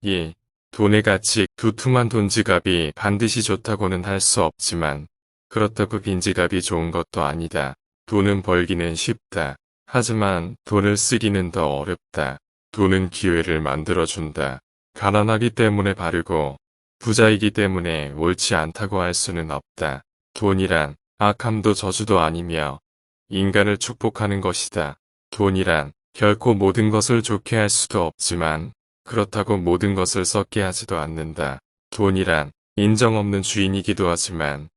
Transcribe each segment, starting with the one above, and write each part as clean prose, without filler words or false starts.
예, 돈의 가치, 두툼한 돈지갑이 반드시 좋다고는 할 수 없지만 그렇다고 빈지갑이 좋은 것도 아니다. 돈은 벌기는 쉽다. 하지만 돈을 쓰기는 더 어렵다. 돈은 기회를 만들어준다. 가난하기 때문에 바르고 부자이기 때문에 옳지 않다고 할 수는 없다. 돈이란 악함도 저주도 아니며 인간을 축복하는 것이다. 돈이란 결코 모든 것을 좋게 할 수도 없지만 그렇다고 모든 것을 썩게 하지도 않는다. 돈이란 인정 없는 주인이기도 하지만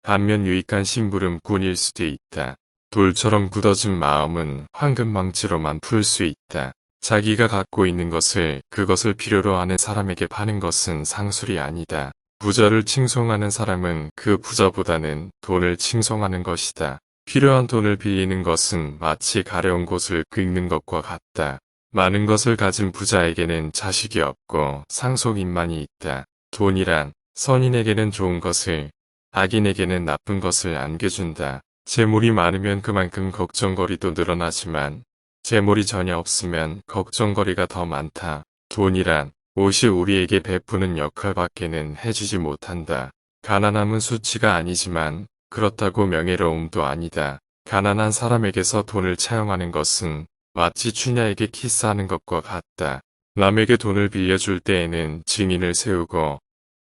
반면 유익한 심부름꾼일 수도 있다. 돌처럼 굳어진 마음은 황금망치로만 풀 수 있다. 자기가 갖고 있는 것을 그것을 필요로 하는 사람에게 파는 것은 상술이 아니다. 부자를 칭송하는 사람은 그 부자보다는 돈을 칭송하는 것이다. 필요한 돈을 빌리는 것은 마치 가려운 곳을 긁는 것과 같다. 많은 것을 가진 부자에게는 자식이 없고 상속인만이 있다. 돈이란 선인에게는 좋은 것을, 악인에게는 나쁜 것을 안겨준다. 재물이 많으면 그만큼 걱정거리도 늘어나지만 재물이 전혀 없으면 걱정거리가 더 많다. 돈이란 옷이 우리에게 베푸는 역할밖에는 해주지 못한다. 가난함은 수치가 아니지만 그렇다고 명예로움도 아니다. 가난한 사람에게서 돈을 차용하는 것은 마치 추냐에게 키스하는 것과 같다. 남에게 돈을 빌려줄 때에는 증인을 세우고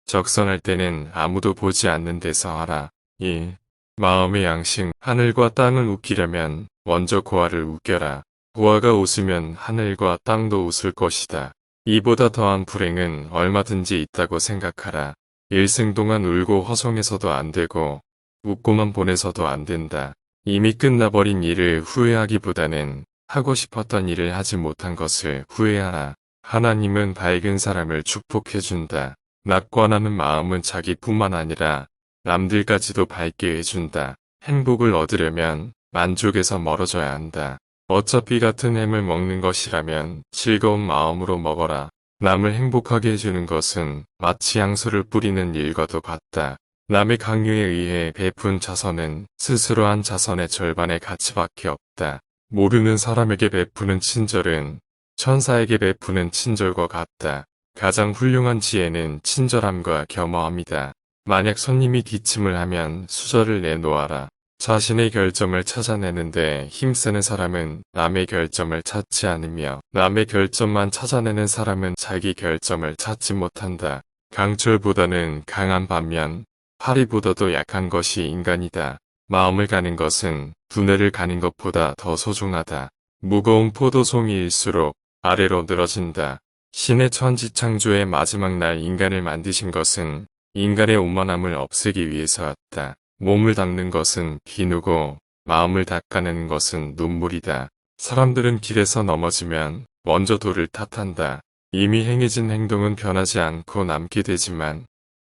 적선할 때는 아무도 보지 않는 데서 하라. 1. 마음의 양식. 하늘과 땅을 웃기려면 먼저 고아를 웃겨라. 고아가 웃으면 하늘과 땅도 웃을 것이다. 이보다 더한 불행은 얼마든지 있다고 생각하라. 일생 동안 울고 허송해서도 안 되고 웃고만 보내서도 안 된다. 이미 끝나버린 일을 후회하기보다는 하고 싶었던 일을 하지 못한 것을 후회하라. 하나님은 밝은 사람을 축복해준다. 낙관하는 마음은 자기뿐만 아니라 남들까지도 밝게 해준다. 행복을 얻으려면 만족에서 멀어져야 한다. 어차피 같은 햄을 먹는 것이라면 즐거운 마음으로 먹어라. 남을 행복하게 해주는 것은 마치 향수를 뿌리는 일과도 같다. 남의 강요에 의해 베푼 자선은 스스로 한 자선의 절반의 가치밖에 없다. 모르는 사람에게 베푸는 친절은 천사에게 베푸는 친절과 같다. 가장 훌륭한 지혜는 친절함과 겸허함이다. 만약 손님이 기침을 하면 수저를 내놓아라. 자신의 결점을 찾아내는데 힘쓰는 사람은 남의 결점을 찾지 않으며 남의 결점만 찾아내는 사람은 자기 결점을 찾지 못한다. 강철보다는 강한 반면 파리보다도 약한 것이 인간이다. 마음을 가는 것은 두뇌를 가는 것보다 더 소중하다. 무거운 포도송이일수록 아래로 늘어진다. 신의 천지창조의 마지막 날 인간을 만드신 것은 인간의 오만함을 없애기 위해서였다. 몸을 닦는 것은 비누고 마음을 닦아내는 것은 눈물이다. 사람들은 길에서 넘어지면 먼저 돌을 탓한다. 이미 행해진 행동은 변하지 않고 남게 되지만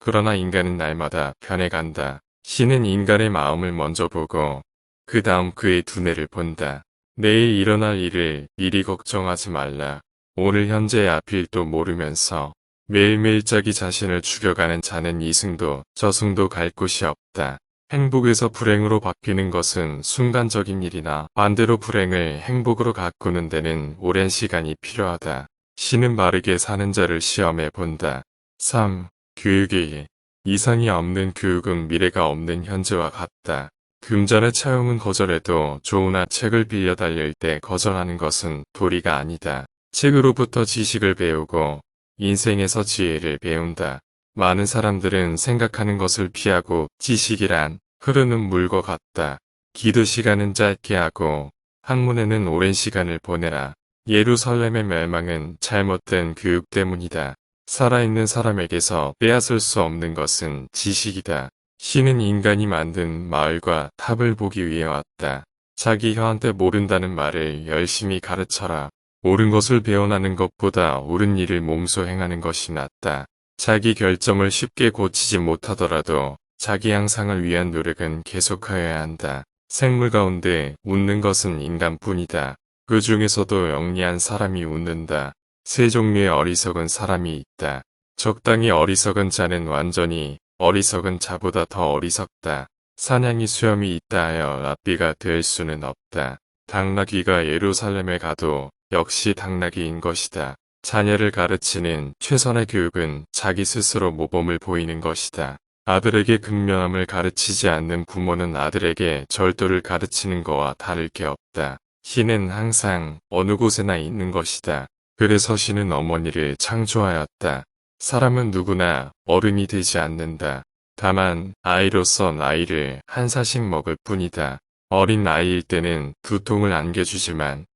그러나 인간은 날마다 변해간다. 신은 인간의 마음을 먼저 보고 그 다음 그의 두뇌를 본다. 내일 일어날 일을 미리 걱정하지 말라. 오늘 현재의 앞일도 모르면서 매일매일 자기 자신을 죽여가는 자는 이승도 저승도 갈 곳이 없다. 행복에서 불행으로 바뀌는 것은 순간적인 일이나 반대로 불행을 행복으로 가꾸는 데는 오랜 시간이 필요하다. 신은 바르게 사는 자를 시험해 본다. 3. 교육의 일. 이상이 없는 교육은 미래가 없는 현재와 같다. 금전의 차용은 거절해도 좋으나 책을 빌려 달릴 때 거절하는 것은 도리가 아니다. 책으로부터 지식을 배우고 인생에서 지혜를 배운다. 많은 사람들은 생각하는 것을 피하고 지식이란 흐르는 물과 같다. 기도 시간은 짧게 하고 학문에는 오랜 시간을 보내라. 예루살렘의 멸망은 잘못된 교육 때문이다. 살아있는 사람에게서 빼앗을 수 없는 것은 지식이다. 신은 인간이 만든 마을과 탑을 보기 위해 왔다. 자기 혀한테 모른다는 말을 열심히 가르쳐라. 옳은 것을 배워나는 것보다 옳은 일을 몸소 행하는 것이 낫다. 자기 결점을 쉽게 고치지 못하더라도 자기 향상을 위한 노력은 계속하여야 한다. 생물 가운데 웃는 것은 인간뿐이다. 그 중에서도 영리한 사람이 웃는다. 세 종류의 어리석은 사람이 있다. 적당히 어리석은 자는 완전히 어리석은 자보다 더 어리석다. 사냥이 수염이 있다 하여 랍비가 될 수는 없다. 당나귀가 예루살렘에 가도 역시 당나귀인 것이다. 자녀를 가르치는 최선의 교육은 자기 스스로 모범을 보이는 것이다. 아들에게 근면함을 가르치지 않는 부모는 아들에게 절도를 가르치는 거와 다를 게 없다. 신은 항상 어느 곳에나 있는 것이다. 그래서 신은 어머니를 창조하였다. 사람은 누구나 어른이 되지 않는다. 다만 아이로서 나이를 한 살씩 먹을 뿐이다. 어린 아이일 때는 두통을 안겨주지만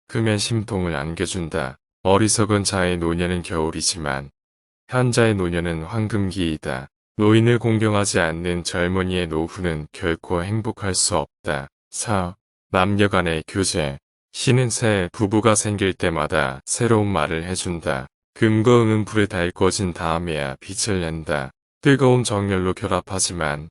크면 심통을 안겨준다. 어리석은 자의 노년은 겨울이지만 현자의 노년은 황금기이다. 노인을 공경하지 않는 젊은이의 노후는 결코 행복할 수 없다. 4. 남녀간의 교제. 신은 새 부부가 생길 때마다 새로운 말을 해준다. 금과 은은 불에 달궈진 다음에야 빛을 낸다. 뜨거운 정열로 결합하지만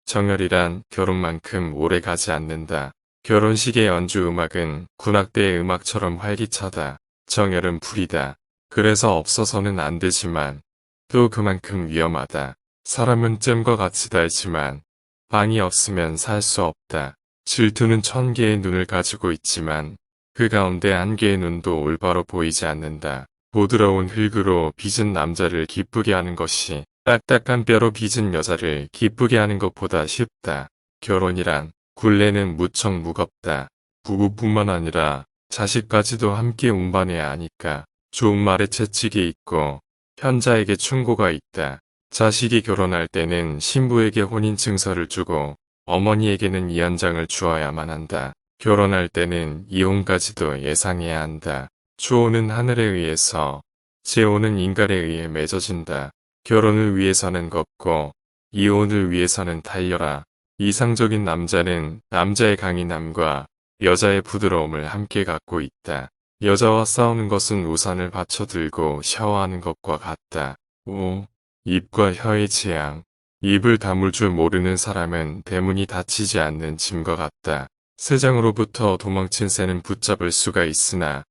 정열이란 결혼만큼 오래 가지 않는다. 결혼식의 연주 음악은 군악대의 음악처럼 활기차다. 정열은 불이다. 그래서 없어서는 안 되지만 또 그만큼 위험하다. 사람은 잼과 같이 달지만 빵이 없으면 살 수 없다. 질투는 1000개의 눈을 가지고 있지만 그 가운데 한 개의 눈도 올바로 보이지 않는다. 부드러운 흙으로 빚은 남자를 기쁘게 하는 것이 딱딱한 뼈로 빚은 여자를 기쁘게 하는 것보다 쉽다. 결혼이란 굴레는 무척 무겁다. 부부뿐만 아니라 자식까지도 함께 운반해야 하니까 좋은 말에 채찍이 있고 현자에게 충고가 있다. 자식이 결혼할 때는 신부에게 혼인증서를 주고 어머니에게는 이한장을 주어야만 한다. 결혼할 때는 이혼까지도 예상해야 한다. 추호는 하늘에 의해서, 재혼은 인간에 의해 맺어진다. 결혼을 위해서는 걷고 이혼을 위해서는 달려라. 이상적인 남자는 남자의 강인함과 여자의 부드러움을 함께 갖고 있다. 여자와 싸우는 것은 우산을 받쳐들고 샤워하는 것과 같다. 5. 입과 혀의 재앙. 입을 다물 줄 모르는 사람은 대문이 닫히지 않는 짐과 같다. 세장으로부터 도망친 새는 붙잡을 수가 있으나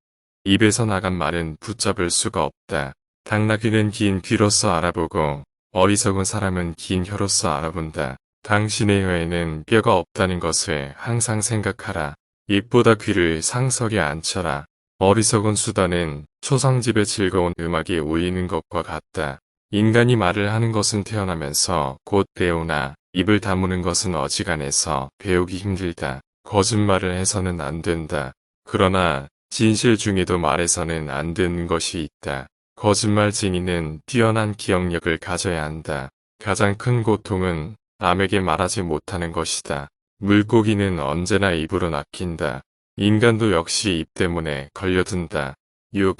입에서 나간 말은 붙잡을 수가 없다. 당나귀는 긴 귀로서 알아보고 어리석은 사람은 긴 혀로서 알아본다. 당신의 혀에는 뼈가 없다는 것을 항상 생각하라. 입보다 귀를 상석에 앉혀라. 어리석은 수다는 초상집의 즐거운 음악이 울리는 것과 같다. 인간이 말을 하는 것은 태어나면서 곧 배우나 입을 다무는 것은 어지간해서 배우기 힘들다. 거짓말을 해서는 안 된다. 그러나 진실 중에도 말해서는 안 되는 것이 있다. 거짓말 증인은 뛰어난 기억력을 가져야 한다. 가장 큰 고통은 남에게 말하지 못하는 것이다. 물고기는 언제나 입으로 낚인다. 인간도 역시 입 때문에 걸려든다. 6.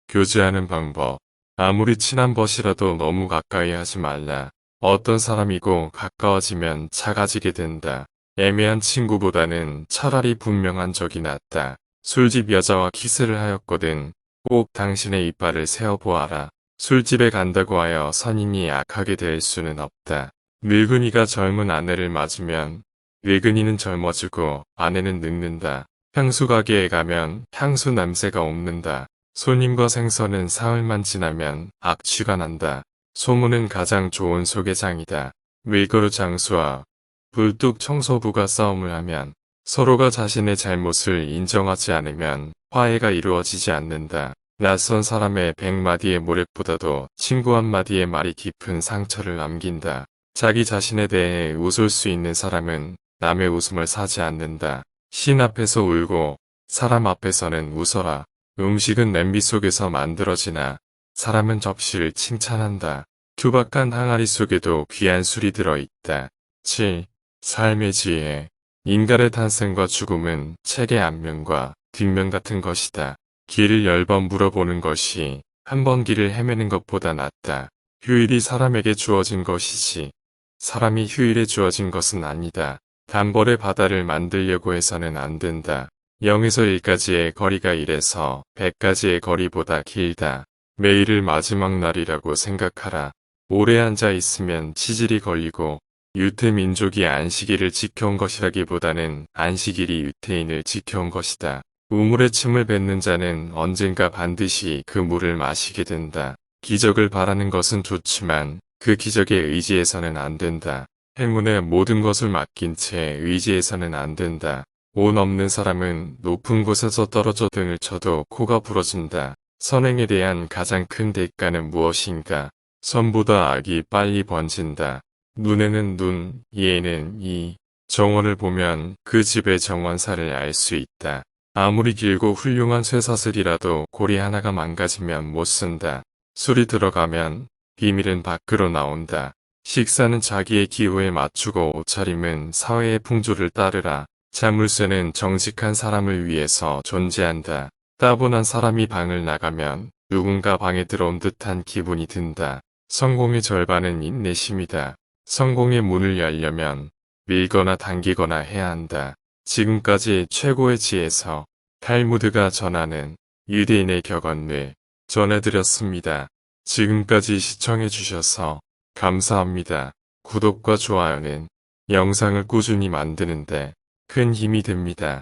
교제하는 방법. 아무리 친한 벗이라도 너무 가까이 하지 말라. 어떤 사람이고 가까워지면 작아지게 된다. 애매한 친구보다는 차라리 분명한 적이 낫다. 술집 여자와 키스를 하였거든. 꼭 당신의 이빨을 세어보아라. 술집에 간다고 하여 선임이 약하게 될 수는 없다. 늙은이가 젊은 아내를 맞으면 늙은이는 젊어지고 아내는 늙는다. 향수 가게에 가면 향수 냄새가 옮는다. 손님과 생선은 사흘만 지나면 악취가 난다. 소문은 가장 좋은 소개장이다. 밀가루 장수와 불뚝 청소부가 싸움을 하면 서로가 자신의 잘못을 인정하지 않으면 화해가 이루어지지 않는다. 낯선 사람의 100마디의 모략보다도 친구 한마디의 말이 깊은 상처를 남긴다. 자기 자신에 대해 웃을 수 있는 사람은 남의 웃음을 사지 않는다. 신 앞에서 울고 사람 앞에서는 웃어라. 음식은 냄비 속에서 만들어지나 사람은 접시를 칭찬한다. 투박한 항아리 속에도 귀한 술이 들어있다. 7. 삶의 지혜. 인간의 탄생과 죽음은 책의 앞면과 뒷면 같은 것이다. 길을 10번 물어보는 것이 한 번 길을 헤매는 것보다 낫다. 휴일이 사람에게 주어진 것이지 사람이 휴일에 주어진 것은 아니다. 단벌의 바다를 만들려고 해서는 안 된다. 0에서 1까지의 거리가 1에서 100까지의 거리보다 길다. 매일을 마지막 날이라고 생각하라. 오래 앉아 있으면 치질이 걸리고 유태민족이 안식일을 지켜온 것이라기보다는 안식일이 유태인을 지켜온 것이다. 우물에 침을 뱉는 자는 언젠가 반드시 그 물을 마시게 된다. 기적을 바라는 것은 좋지만 그 기적에 의지해서는 안 된다. 행운에 모든 것을 맡긴 채 의지해서는 안 된다. 온 없는 사람은 높은 곳에서 떨어져 등을 쳐도 코가 부러진다. 선행에 대한 가장 큰 대가는 무엇인가? 선보다 악이 빨리 번진다. 눈에는 눈, 이에는 이. 정원을 보면 그 집의 정원사를 알 수 있다. 아무리 길고 훌륭한 쇠사슬이라도 고리 하나가 망가지면 못 쓴다. 술이 들어가면 비밀은 밖으로 나온다. 식사는 자기의 기호에 맞추고 옷차림은 사회의 풍조를 따르라. 자물쇠는 정직한 사람을 위해서 존재한다. 따분한 사람이 방을 나가면 누군가 방에 들어온 듯한 기분이 든다. 성공의 절반은 인내심이다. 성공의 문을 열려면 밀거나 당기거나 해야 한다. 지금까지 최고의 지에서 탈무드가 전하는 유대인의 격언을 전해드렸습니다. 지금까지 시청해주셔서 감사합니다. 구독과 좋아요는 영상을 꾸준히 만드는데 큰 힘이 됩니다.